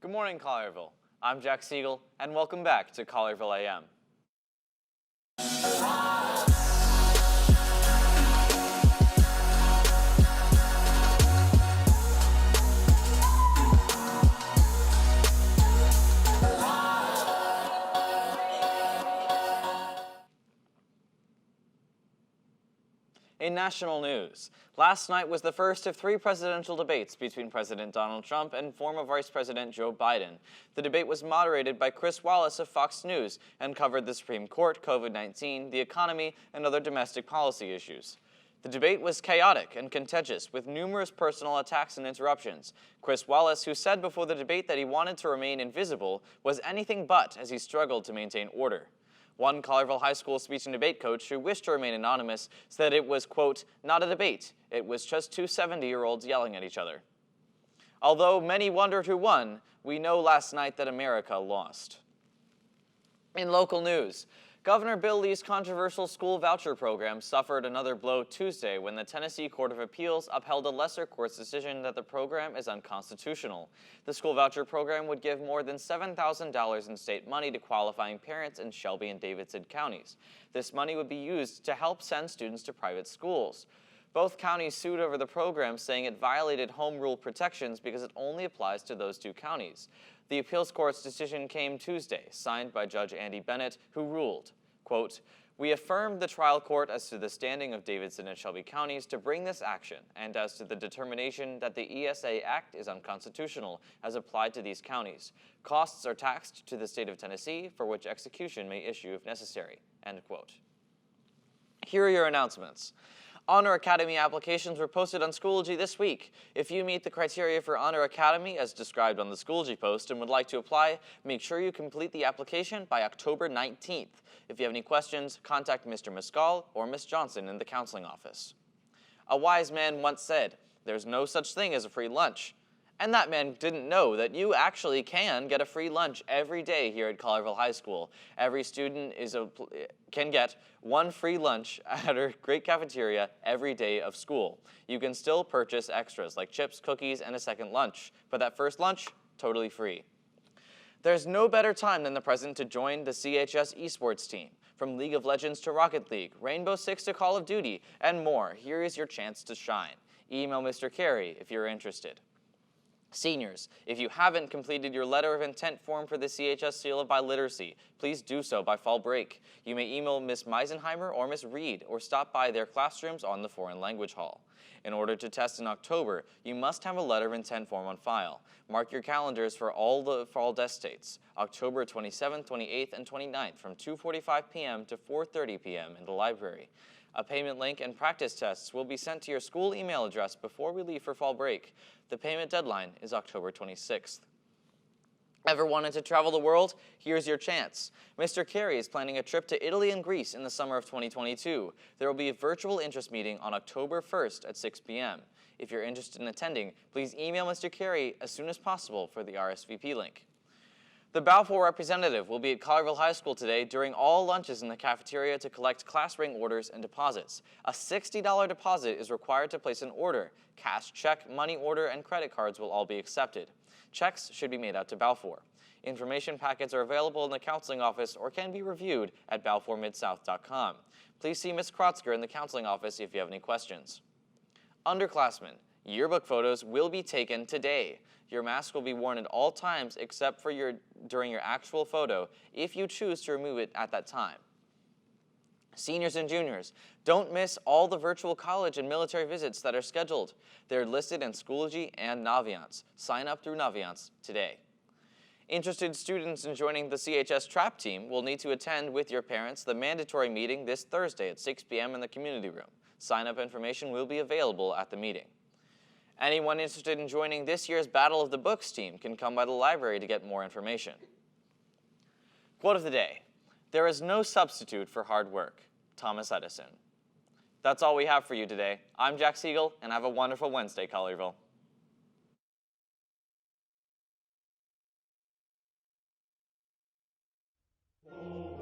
Good morning, Collierville. I'm Jack Siegel, and welcome back to Collierville AM. In national news, last night was the first of 3 presidential debates between President Donald Trump and former Vice President Joe Biden. The debate was moderated by Chris Wallace of Fox News and covered the Supreme Court, COVID-19, the economy, and other domestic policy issues. The debate was chaotic and contentious, with numerous personal attacks and interruptions. Chris Wallace, who said before the debate that he wanted to remain invisible, was anything but as he struggled to maintain order. One Collierville High School speech and debate coach who wished to remain anonymous said it was, quote, not a debate. It was just 2 70-year-olds yelling at each other. Although many wondered who won, we know last night that America lost. In local news, Governor Bill Lee's controversial school voucher program suffered another blow Tuesday when the Tennessee Court of Appeals upheld a lesser court's decision that the program is unconstitutional. The school voucher program would give more than $7,000 in state money to qualifying parents in Shelby and Davidson counties. This money would be used to help send students to private schools. Both counties sued over the program, saying it violated home rule protections because it only applies to those 2 counties. The appeals court's decision came Tuesday, signed by Judge Andy Bennett, who ruled, quote, we affirmed the trial court as to the standing of Davidson and Shelby counties to bring this action and as to the determination that the ESA Act is unconstitutional as applied to these counties. Costs are taxed to the state of Tennessee, for which execution may issue if necessary, end quote. Here are your announcements. Honor Academy applications were posted on Schoology this week. If you meet the criteria for Honor Academy as described on the Schoology post and would like to apply, make sure you complete the application by October 19th. If you have any questions, contact Mr. Mescal or Ms. Johnson in the counseling office. A wise man once said, there's no such thing as a free lunch. And that man didn't know that you actually can get a free lunch every day here at Collierville High School. Every student can get 1 free lunch at our great cafeteria every day of school. You can still purchase extras like chips, cookies, and a second lunch, but that first lunch, totally free. There's no better time than the present to join the CHS esports team. From League of Legends to Rocket League, Rainbow Six to Call of Duty, and more, here is your chance to shine. Email Mr. Carey if you're interested. Seniors, if you haven't completed your letter of intent form for the CHS Seal of Biliteracy, please do so by fall break. You may email Ms. Meisenheimer or Ms. Reed or stop by their classrooms on the Foreign Language Hall. In order to test in October, you must have a letter of intent form on file. Mark your calendars for all the fall test dates, October 27th, 28th, and 29th from 2:45 p.m. to 4:30 p.m. in the library. A payment link and practice tests will be sent to your school email address before we leave for fall break. The payment deadline is October 26th. Ever wanted to travel the world? Here's your chance. Mr. Carey is planning a trip to Italy and Greece in the summer of 2022. There will be a virtual interest meeting on October 1st at 6 p.m. If you're interested in attending, please email Mr. Carey as soon as possible for the RSVP link. The Balfour representative will be at Collierville High School today during all lunches in the cafeteria to collect class ring orders and deposits. A $60 deposit is required to place an order. Cash, check, money order, and credit cards will all be accepted. Checks should be made out to Balfour. Information packets are available in the counseling office or can be reviewed at balfourmidsouth.com. Please see Ms. Krotzker in the counseling office if you have any questions. Underclassmen, yearbook photos will be taken today. Your mask will be worn at all times except for during your actual photo if you choose to remove it at that time. Seniors and juniors, don't miss all the virtual college and military visits that are scheduled. They're listed in Schoology and Naviance. Sign up through Naviance today. Interested students in joining the CHS TRAP team will need to attend with your parents the mandatory meeting this Thursday at 6 p.m. in the community room. Sign-up information will be available at the meeting. Anyone interested in joining this year's Battle of the Books team can come by the library to get more information. Quote of the day, there is no substitute for hard work. Thomas Edison. That's all we have for you today. I'm Jack Siegel, and have a wonderful Wednesday, Collierville. Oh.